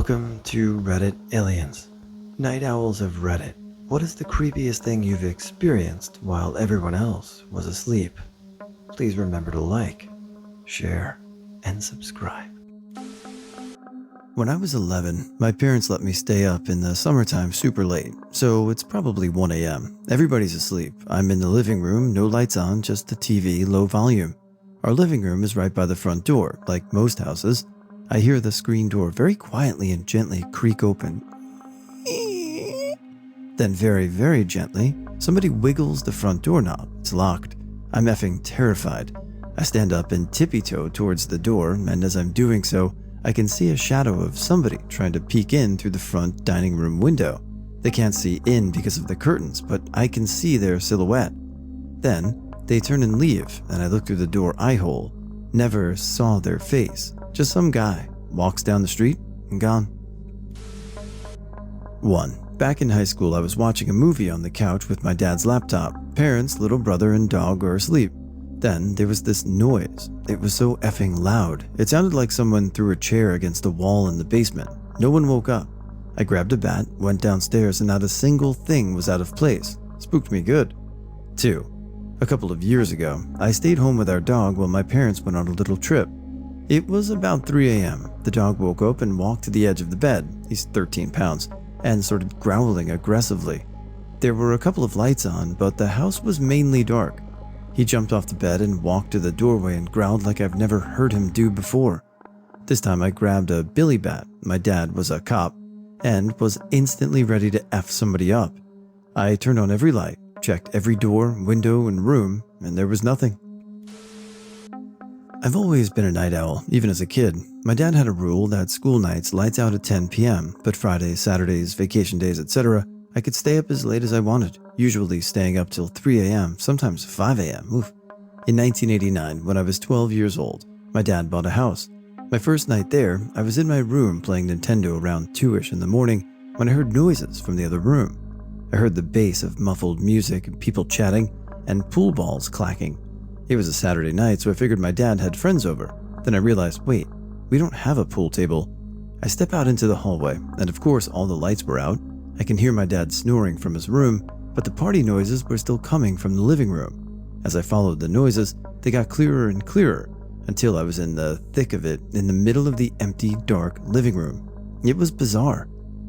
Welcome to Reddit Aliens. Night Owls of Reddit. What is the creepiest thing you've experienced while everyone else was asleep? Please remember to like, share, and subscribe. When I was 11, my parents let me stay up in the summertime super late, so it's probably 1 a.m. Everybody's asleep. I'm in the living room, no lights on, just the TV, low volume. Our living room is right by the front door, like most houses. I hear the screen door very quietly and gently creak open. Then very, very gently, somebody wiggles the front doorknob. It's locked. I'm effing terrified. I stand up and tippy-toe towards the door, and as I'm doing so, I can see a shadow of somebody trying to peek in through the front dining room window. They can't see in because of the curtains, but I can see their silhouette. Then, they turn and leave, and I look through the door eye hole. Never saw their face. Just some guy walks down the street and gone. 1. Back in high school, I was watching a movie on the couch with my dad's laptop. Parents, little brother, and dog were asleep. Then there was this noise. It was so effing loud. It sounded like someone threw a chair against the wall in the basement. No one woke up. I grabbed a bat, went downstairs, and not a single thing was out of place. Spooked me good. 2. A couple of years ago, I stayed home with our dog while my parents went on a little trip. It was about 3 a.m. The dog woke up and walked to the edge of the bed. He's 13 pounds, and started growling aggressively. There were a couple of lights on, but the house was mainly dark. He jumped off the bed and walked to the doorway and growled like I've never heard him do before. This time I grabbed a billy bat. My dad was a cop and was instantly ready to F somebody up. I turned on every light, checked every door, window, and room, and there was nothing. I've always been a night owl, even as a kid. My dad had a rule that school nights lights out at 10 p.m., but Fridays, Saturdays, vacation days, etc., I could stay up as late as I wanted, usually staying up till 3 a.m., sometimes 5 a.m. Oof. In 1989, when I was 12 years old, my dad bought a house. My first night there, I was in my room playing Nintendo around 2ish in the morning when I heard noises from the other room. I heard the bass of muffled music, people chatting, and pool balls clacking. It was a Saturday night, so I figured my dad had friends over. Then I realized, wait, we don't have a pool table. I step out into the hallway, and of course all the lights were out. I can hear my dad snoring from his room, but the party noises were still coming from the living room. As I followed the noises, they got clearer and clearer, until I was in the thick of it, in the middle of the empty, dark living room. It was bizarre.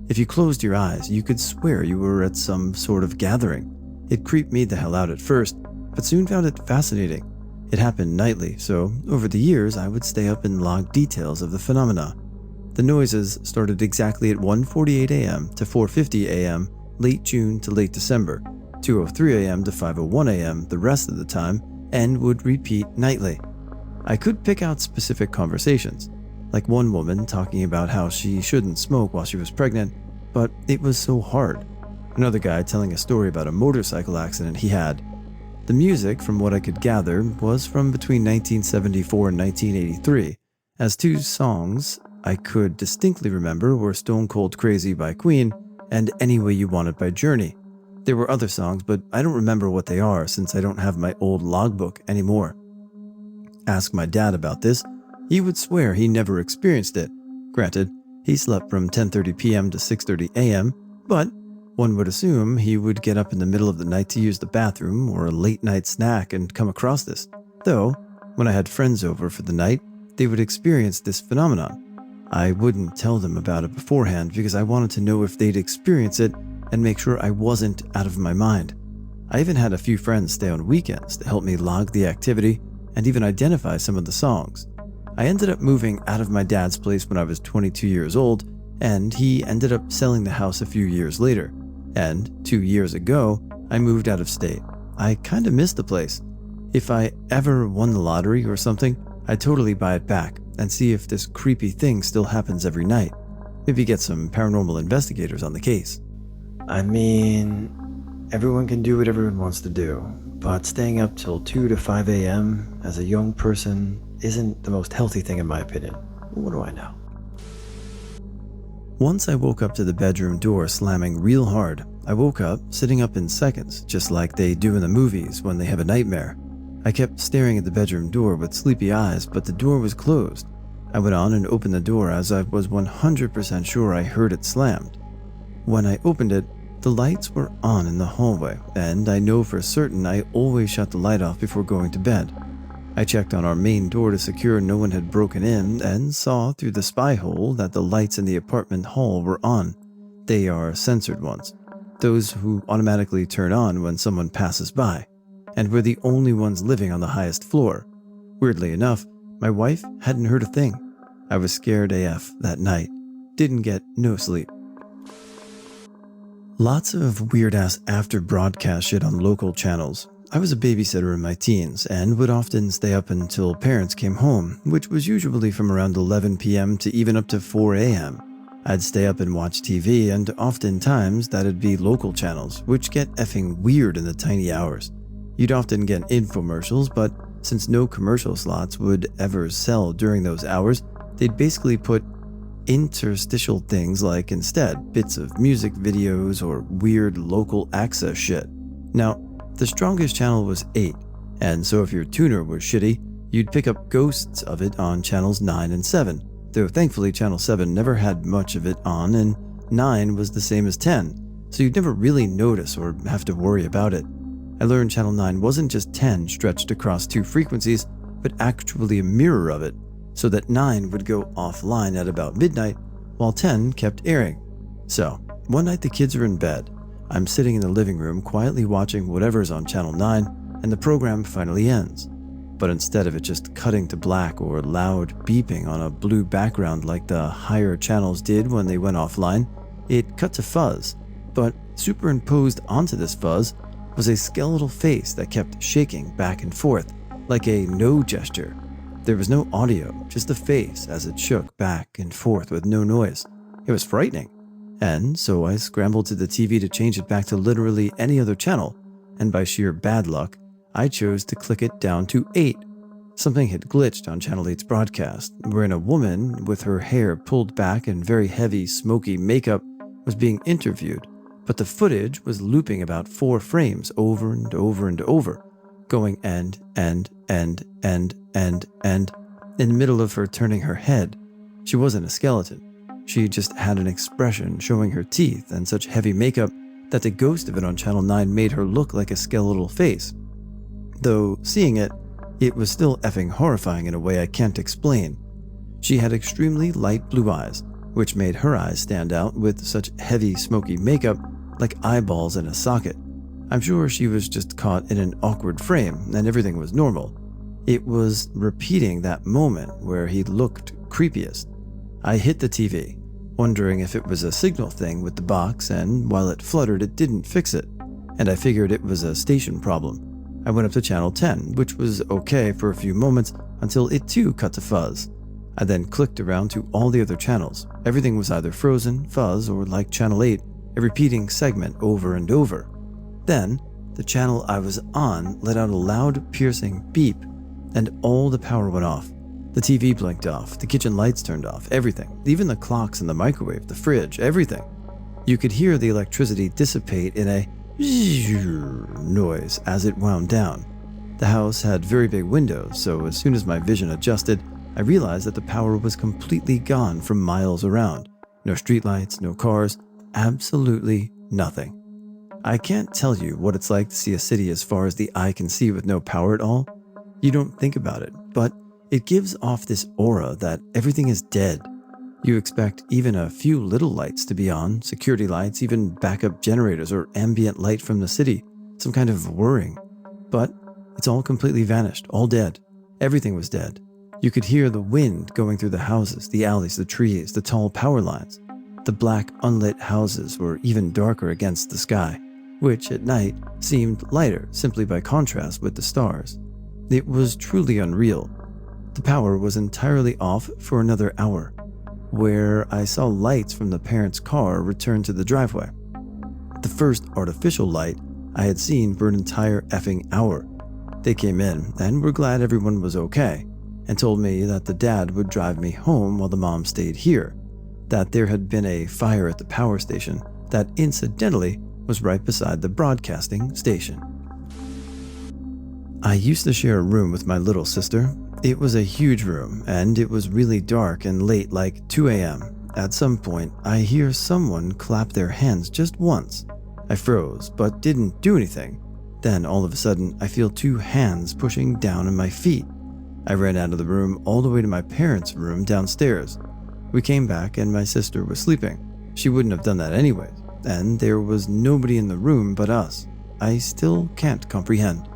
If you closed your eyes, you could swear you were at some sort of gathering. It creeped me the hell out at first, but soon found it fascinating. It happened nightly, so over the years I would stay up and log details of the phenomena. The noises started exactly at 1:48 a.m. to 4:50 a.m., late June to late December, 2:03 a.m. to 5:01 a.m. the rest of the time, and would repeat nightly. I could pick out specific conversations, like one woman talking about how she shouldn't smoke while she was pregnant, but it was so hard. Another guy telling a story about a motorcycle accident he had. The music, from what I could gather, was from between 1974 and 1983, as two songs I could distinctly remember were Stone Cold Crazy by Queen and Any Way You Want It by Journey. There were other songs, but I don't remember what they are since I don't have my old logbook anymore. Ask my dad about this, he would swear he never experienced it. Granted, he slept from 10:30 p.m. to 6:30 a.m., but one would assume he would get up in the middle of the night to use the bathroom or a late night snack and come across this. Though, when I had friends over for the night, they would experience this phenomenon. I wouldn't tell them about it beforehand because I wanted to know if they'd experience it and make sure I wasn't out of my mind. I even had a few friends stay on weekends to help me log the activity and even identify some of the songs. I ended up moving out of my dad's place when I was 22 years old, and he ended up selling the house a few years later. And 2 years ago, I moved out of state. I kinda missed the place. If I ever won the lottery or something, I'd totally buy it back and see if this creepy thing still happens every night. Maybe get some paranormal investigators on the case. I mean, everyone can do what everyone wants to do, but staying up till 2 to 5 a.m. as a young person isn't the most healthy thing in my opinion. What do I know? Once I woke up to the bedroom door slamming real hard. I woke up, sitting up in seconds, just like they do in the movies when they have a nightmare. I kept staring at the bedroom door with sleepy eyes, but the door was closed. I went on and opened the door as I was 100% sure I heard it slammed. When I opened it, the lights were on in the hallway, and I know for certain I always shut the light off before going to bed. I checked on our main door to secure no one had broken in and saw through the spy hole that the lights in the apartment hall were on. They are censored ones, those who automatically turn on when someone passes by, and we're the only ones living on the highest floor. Weirdly enough, my wife hadn't heard a thing. I was scared AF that night. Didn't get no sleep. Lots of weird-ass after-broadcast shit on local channels. I was a babysitter in my teens and would often stay up until parents came home, which was usually from around 11 p.m. to even up to 4 a.m. I'd stay up and watch TV, and oftentimes that'd be local channels, which get effing weird in the tiny hours. You'd often get infomercials, but since no commercial slots would ever sell during those hours, they'd basically put interstitial things like instead bits of music videos or weird local access shit. Now, the strongest channel was 8, and so if your tuner was shitty, you'd pick up ghosts of it on channels 9 and 7, though thankfully channel 7 never had much of it on, and 9 was the same as 10, so you'd never really notice or have to worry about it. I learned channel 9 wasn't just 10 stretched across 2 frequencies, but actually a mirror of it, so that 9 would go offline at about midnight, while 10 kept airing. So, one night the kids are in bed. I'm sitting in the living room quietly watching whatever's on channel 9, and the program finally ends. But instead of it just cutting to black or loud beeping on a blue background like the higher channels did when they went offline, it cut to fuzz. But superimposed onto this fuzz was a skeletal face that kept shaking back and forth, like a no gesture. There was no audio, just the face as it shook back and forth with no noise. It was frightening. And so I scrambled to the TV to change it back to literally any other channel, and by sheer bad luck, I chose to click it down to 8. Something had glitched on Channel 8's broadcast, wherein a woman with her hair pulled back and very heavy, smoky makeup was being interviewed, but the footage was looping about 4 frames over and over and over, going end, in the middle of her turning her head. She wasn't a skeleton. She just had an expression showing her teeth and such heavy makeup that the ghost of it on Channel 9 made her look like a skeletal face. Though seeing it, it was still effing horrifying in a way I can't explain. She had extremely light blue eyes, which made her eyes stand out with such heavy smoky makeup like eyeballs in a socket. I'm sure she was just caught in an awkward frame and everything was normal. It was repeating that moment where he looked creepiest. I hit the TV, wondering if it was a signal thing with the box, and while it fluttered, it didn't fix it, and I figured it was a station problem. I went up to channel 10, which was okay for a few moments until it too cut to fuzz. I then clicked around to all the other channels. Everything was either frozen, fuzz, or like channel 8, a repeating segment over and over. Then, the channel I was on let out a loud, piercing beep, and all the power went off. The TV blinked off, the kitchen lights turned off, everything, even the clocks in the microwave, the fridge, everything. You could hear the electricity dissipate in a noise as it wound down. The house had very big windows, so as soon as my vision adjusted, I realized that the power was completely gone from miles around. No streetlights, no cars, absolutely nothing. I can't tell you what it's like to see a city as far as the eye can see with no power at all. You don't think about it, but it gives off this aura that everything is dead. You expect even a few little lights to be on, security lights, even backup generators or ambient light from the city, some kind of whirring. But it's all completely vanished, all dead. Everything was dead. You could hear the wind going through the houses, the alleys, the trees, the tall power lines. The black, unlit houses were even darker against the sky, which at night seemed lighter simply by contrast with the stars. It was truly unreal. The power was entirely off for another hour, where I saw lights from the parents' car return to the driveway. The first artificial light I had seen for an entire effing hour. They came in and were glad everyone was okay, and told me that the dad would drive me home while the mom stayed here, that there had been a fire at the power station that incidentally was right beside the broadcasting station. I used to share a room with my little sister. It was a huge room, and it was really dark and late, like 2 a.m. At some point, I hear someone clap their hands just once. I froze, but didn't do anything. Then, all of a sudden, I feel two hands pushing down on my feet. I ran out of the room all the way to my parents' room downstairs. We came back, and my sister was sleeping. She wouldn't have done that anyways, and there was nobody in the room but us. I still can't comprehend.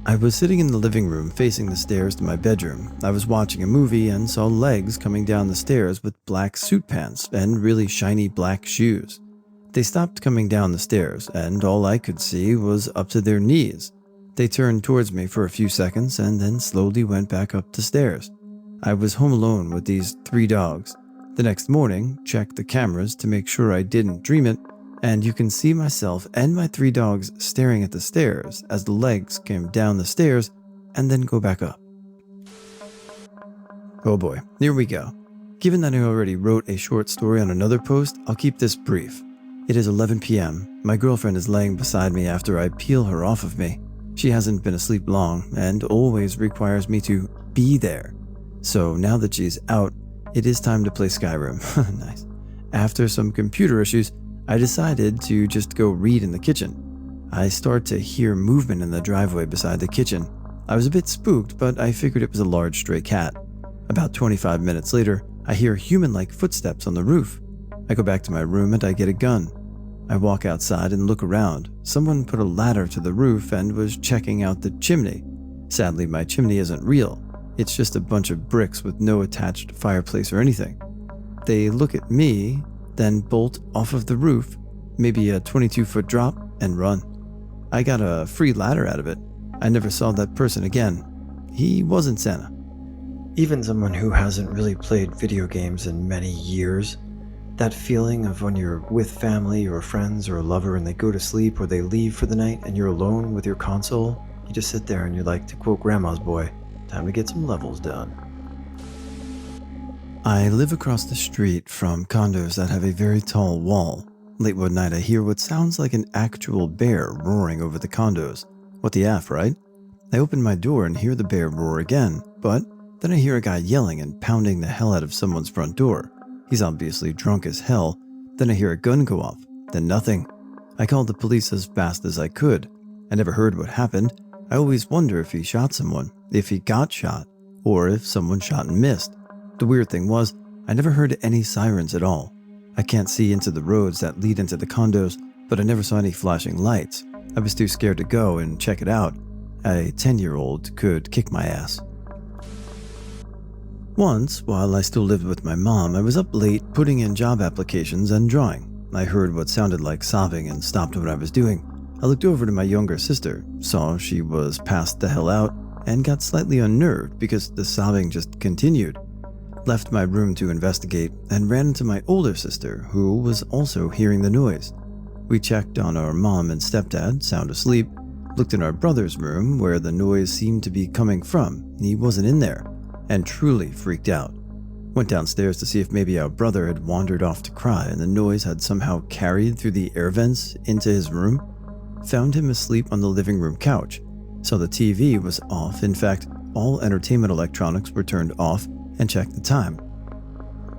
I was sitting in the living room facing the stairs to my bedroom. I was watching a movie and saw legs coming down the stairs with black suit pants and really shiny black shoes. They stopped coming down the stairs, and all I could see was up to their knees. They turned towards me for a few seconds and then slowly went back up the stairs. I was home alone with these 3 dogs. The next morning, checked the cameras to make sure I didn't dream it, and you can see myself and my 3 dogs staring at the stairs as the legs came down the stairs and then go back up. Oh boy, here we go. Given that I already wrote a short story on another post, I'll keep this brief. It is 11 p.m. My girlfriend is laying beside me after I peel her off of me. She hasn't been asleep long and always requires me to be there. So now that she's out, it is time to play Skyrim. Nice. After some computer issues, I decided to just go read in the kitchen. I start to hear movement in the driveway beside the kitchen. I was a bit spooked, but I figured it was a large stray cat. About 25 minutes later, I hear human-like footsteps on the roof. I go back to my room and I get a gun. I walk outside and look around. Someone put a ladder to the roof and was checking out the chimney. Sadly, my chimney isn't real. It's just a bunch of bricks with no attached fireplace or anything. They look at me, then bolt off of the roof, maybe a 22-foot drop, and run. I got a free ladder out of it. I never saw that person again. He wasn't Santa. Even someone who hasn't really played video games in many years, that feeling of when you're with family or friends or a lover and they go to sleep or they leave for the night and you're alone with your console, you just sit there and you're like, to quote Grandma's Boy, time to get some levels done. I live across the street from condos that have a very tall wall. Late one night, I hear what sounds like an actual bear roaring over the condos. What the F, right? I open my door and hear the bear roar again, but then I hear a guy yelling and pounding the hell out of someone's front door. He's obviously drunk as hell. Then I hear a gun go off, then nothing. I called the police as fast as I could. I never heard what happened. I always wonder if he shot someone, if he got shot, or if someone shot and missed. The weird thing was, I never heard any sirens at all. I can't see into the roads that lead into the condos, but I never saw any flashing lights. I was too scared to go and check it out. A 10-year-old could kick my ass. Once, while I still lived with my mom, I was up late putting in job applications and drawing. I heard what sounded like sobbing and stopped what I was doing. I looked over to my younger sister, saw she was passed the hell out, and got slightly unnerved because the sobbing just continued. Left my room to investigate and ran into my older sister, who was also hearing the noise. We checked on our mom and stepdad, sound asleep, looked in our brother's room where the noise seemed to be coming from. He wasn't in there, and truly freaked out. Went downstairs to see if maybe our brother had wandered off to cry and the noise had somehow carried through the air vents into his room. Found him asleep on the living room couch. Saw the TV was off. In fact, all entertainment electronics were turned off, and checked the time.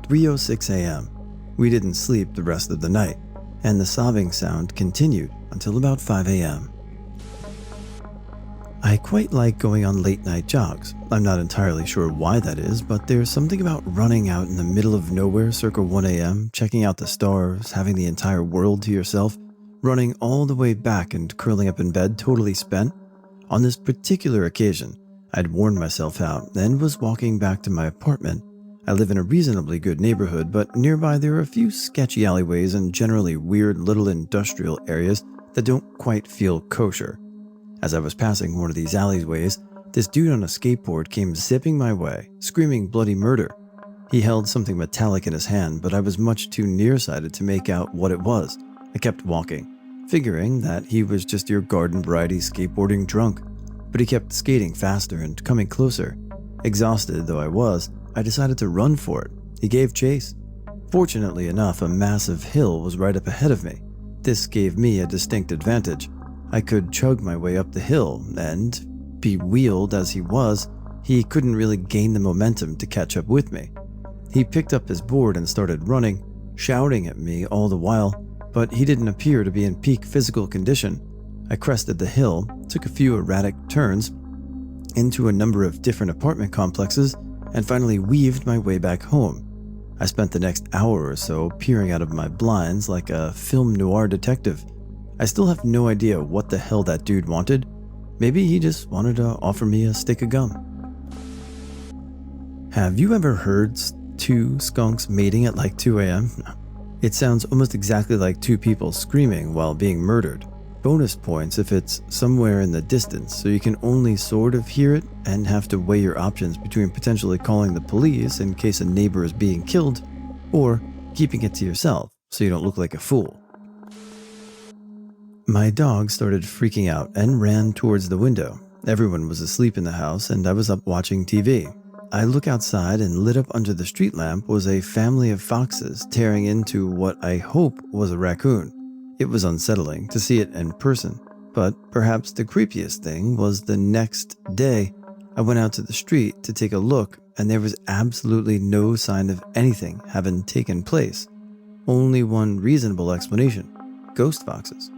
3:06 a.m. We didn't sleep the rest of the night, and the sobbing sound continued until about 5 a.m. I quite like going on late night jogs. I'm not entirely sure why that is, but there's something about running out in the middle of nowhere circa 1 a.m., checking out the stars, having the entire world to yourself, running all the way back and curling up in bed totally spent. On this particular occasion, I'd worn myself out and was walking back to my apartment. I live in a reasonably good neighborhood, but nearby there are a few sketchy alleyways and generally weird little industrial areas that don't quite feel kosher. As I was passing one of these alleyways, this dude on a skateboard came zipping my way, screaming bloody murder. He held something metallic in his hand, but I was much too nearsighted to make out what it was. I kept walking, figuring that he was just your garden variety skateboarding drunk. But he kept skating faster and coming closer. Exhausted though I was, I decided to run for it. He gave chase. Fortunately enough, a massive hill was right up ahead of me. This gave me a distinct advantage. I could chug my way up the hill and be-wheeled as he was, he couldn't really gain the momentum to catch up with me. He picked up his board and started running, shouting at me all the while, but he didn't appear to be in peak physical condition. I crested the hill, took a few erratic turns into a number of different apartment complexes, and finally weaved my way back home. I spent the next hour or so peering out of my blinds like a film noir detective. I still have no idea what the hell that dude wanted. Maybe he just wanted to offer me a stick of gum. Have you ever heard two skunks mating at like 2 a.m.? It sounds almost exactly like two people screaming while being murdered. Bonus points if it's somewhere in the distance, so you can only sort of hear it and have to weigh your options between potentially calling the police in case a neighbor is being killed, or keeping it to yourself so you don't look like a fool. My dog started freaking out and ran towards the window. Everyone was asleep in the house and I was up watching TV. I look outside and lit up under the street lamp was a family of foxes tearing into what I hope was a raccoon. It was unsettling to see it in person, but perhaps the creepiest thing was the next day I went out to the street to take a look and there was absolutely no sign of anything having taken place. Only one reasonable explanation: ghost foxes.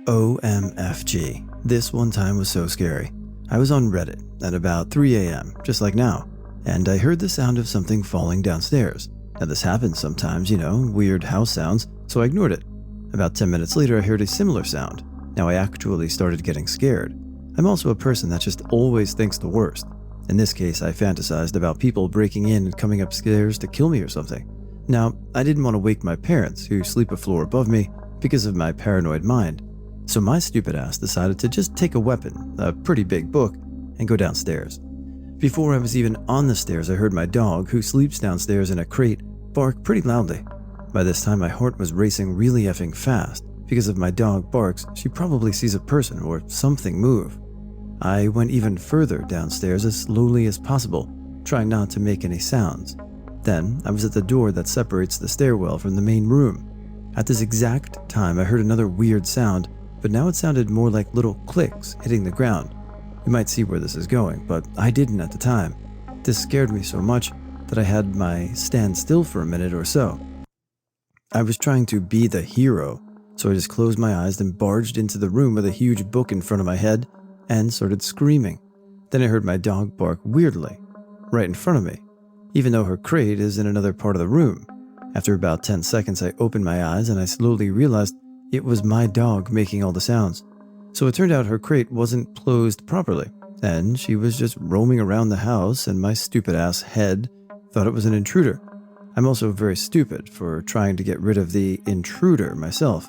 OMFG. This one time was so scary. I was on Reddit at about 3 a.m., just like now, and I heard the sound of something falling downstairs. Now this happens sometimes, weird house sounds, so I ignored it. About 10 minutes later, I heard a similar sound. Now I actually started getting scared. I'm also a person that just always thinks the worst. In this case, I fantasized about people breaking in and coming upstairs to kill me or something. Now, I didn't want to wake my parents, who sleep a floor above me, because of my paranoid mind. So my stupid ass decided to just take a weapon, a pretty big book, and go downstairs. Before I was even on the stairs, I heard my dog, who sleeps downstairs in a crate, bark pretty loudly. By this time, my heart was racing really effing fast. Because if my dog barks, she probably sees a person or something move. I went even further downstairs as slowly as possible, trying not to make any sounds. Then, I was at the door that separates the stairwell from the main room. At this exact time, I heard another weird sound, but now it sounded more like little clicks hitting the ground. You might see where this is going, but I didn't at the time. This scared me so much that I had my stand still for a minute or so. I was trying to be the hero, so I just closed my eyes and barged into the room with a huge book in front of my head and started screaming. Then I heard my dog bark weirdly, right in front of me, even though her crate is in another part of the room. After about 10 seconds, I opened my eyes and I slowly realized it was my dog making all the sounds. So it turned out her crate wasn't closed properly, and she was just roaming around the house, and my stupid ass head thought it was an intruder. I'm also very stupid for trying to get rid of the intruder myself.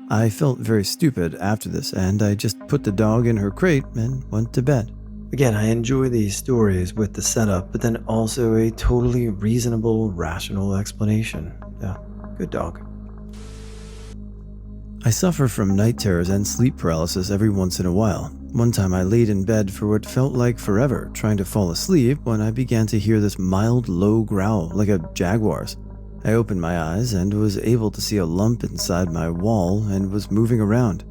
I felt very stupid after this, and I just put the dog in her crate and went to bed. Again, I enjoy these stories with the setup, but then also a totally reasonable, rational explanation. Yeah, good dog. I suffer from night terrors and sleep paralysis every once in a while. One time I laid in bed for what felt like forever, trying to fall asleep when I began to hear this mild, low growl like a jaguar's. I opened my eyes and was able to see a lump inside my wall and was moving around.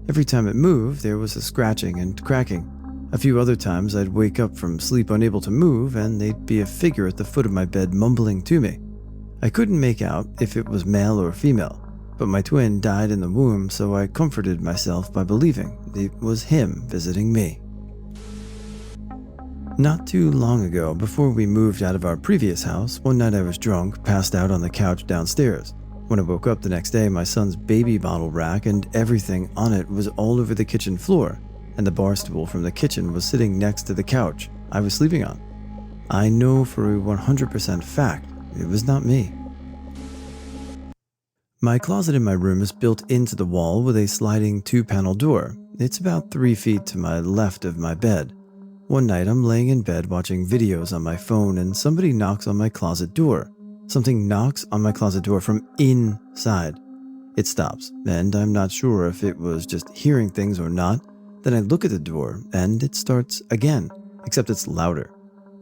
Every time it moved, there was a scratching and cracking. A few other times I'd wake up from sleep unable to move and there'd be a figure at the foot of my bed mumbling to me. I couldn't make out if it was male or female, but my twin died in the womb, so I comforted myself by believing it was him visiting me. Not too long ago, before we moved out of our previous house, one night I was drunk, passed out on the couch downstairs. When I woke up the next day, my son's baby bottle rack and everything on it was all over the kitchen floor, and the bar stool from the kitchen was sitting next to the couch I was sleeping on. I know for a 100% fact it was not me. My closet in my room is built into the wall with a sliding 2-panel door. It's about 3 feet to my left of my bed. One night I'm laying in bed watching videos on my phone and somebody knocks on my closet door. Something knocks on my closet door from inside. It stops, and I'm not sure if it was just hearing things or not. Then I look at the door and it starts again, except it's louder.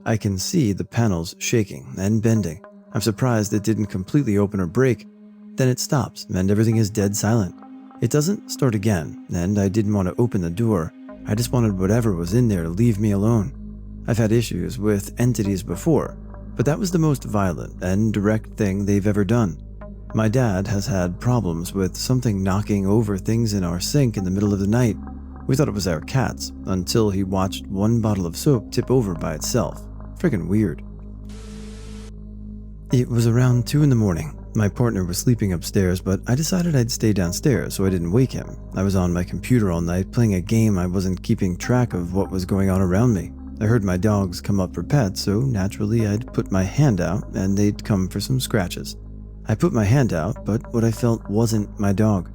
I can see the panels shaking and bending. I'm surprised it didn't completely open or break. Then it stops and everything is dead silent. It doesn't start again, and I didn't want to open the door, I just wanted whatever was in there to leave me alone. I've had issues with entities before, but that was the most violent and direct thing they've ever done. My dad has had problems with something knocking over things in our sink in the middle of the night. We thought it was our cats until he watched one bottle of soap tip over by itself. Friggin' weird. It was around 2 in the morning. My partner was sleeping upstairs, but I decided I'd stay downstairs so I didn't wake him. I was on my computer all night playing a game. I wasn't keeping track of what was going on around me. I heard my dogs come up for pets, so naturally I'd put my hand out and they'd come for some scratches. I put my hand out, but what I felt wasn't my dog.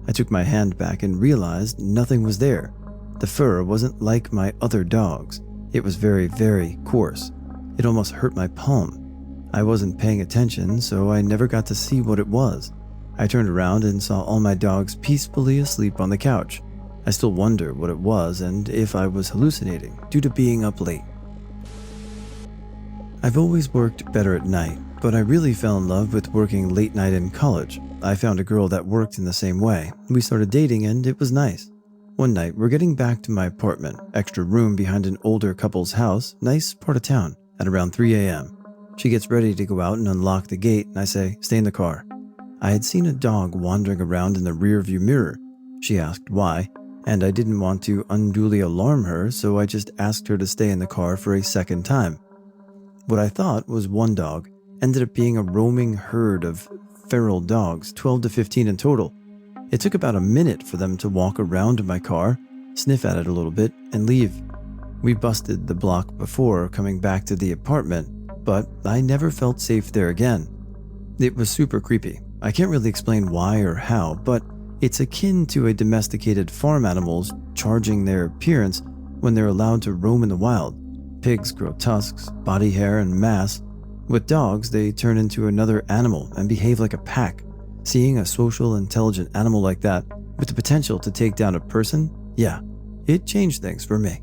I took my hand back and realized nothing was there. The fur wasn't like my other dogs. It was very, very coarse. It almost hurt my palm. I wasn't paying attention, so I never got to see what it was. I turned around and saw all my dogs peacefully asleep on the couch. I still wonder what it was and if I was hallucinating due to being up late. I've always worked better at night, but I really fell in love with working late night in college. I found a girl that worked in the same way. We started dating and it was nice. One night, we're getting back to my apartment, extra room behind an older couple's house, nice part of town, at around 3 a.m. She gets ready to go out and unlock the gate, and I say, "Stay in the car." I had seen a dog wandering around in the rearview mirror. She asked why, and I didn't want to unduly alarm her, so I just asked her to stay in the car for a second time. What I thought was one dog ended up being a roaming herd of feral dogs, 12 to 15 in total. It took about a minute for them to walk around my car, sniff at it a little bit, and leave. We busted the block before coming back to the apartment, but I never felt safe there again. It was super creepy. I can't really explain why or how, but it's akin to a domesticated farm animals charging their appearance when they're allowed to roam in the wild. Pigs grow tusks, body hair, and mass. With dogs, they turn into another animal and behave like a pack. Seeing a social, intelligent animal like that with the potential to take down a person, yeah, it changed things for me.